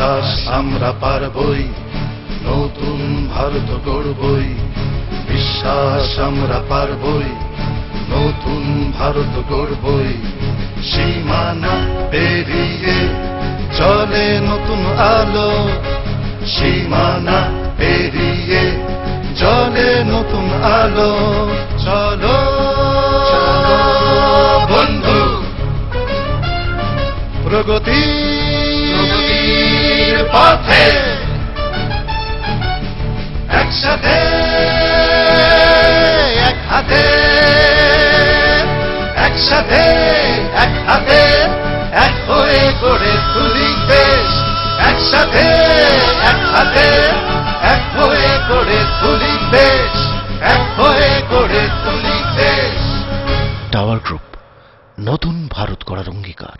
বিশ্বাস আমরা পারবই, নতুন ভারত গড়বই। বিশ্বাস আমরা পারবই, নতুন ভারত গড়বই। সীমানা পেরিয়ে চলে নতুন আলো, সীমানা পেরিয়ে চলে নতুন আলো। চলো বন্ধু, প্রগতির পথে একসাথে এক হাতে, একসাথে এক হাতে এক হয়ে গড়ে তুলি দেশ। একসাথে এক হাতে এক হয়ে গড়ে তুলি দেশ, এক হয়ে গড়ে তুলি দেশ। টাওয়ার গ্রুপ, নতুন ভারত গড়ার অঙ্গীকার।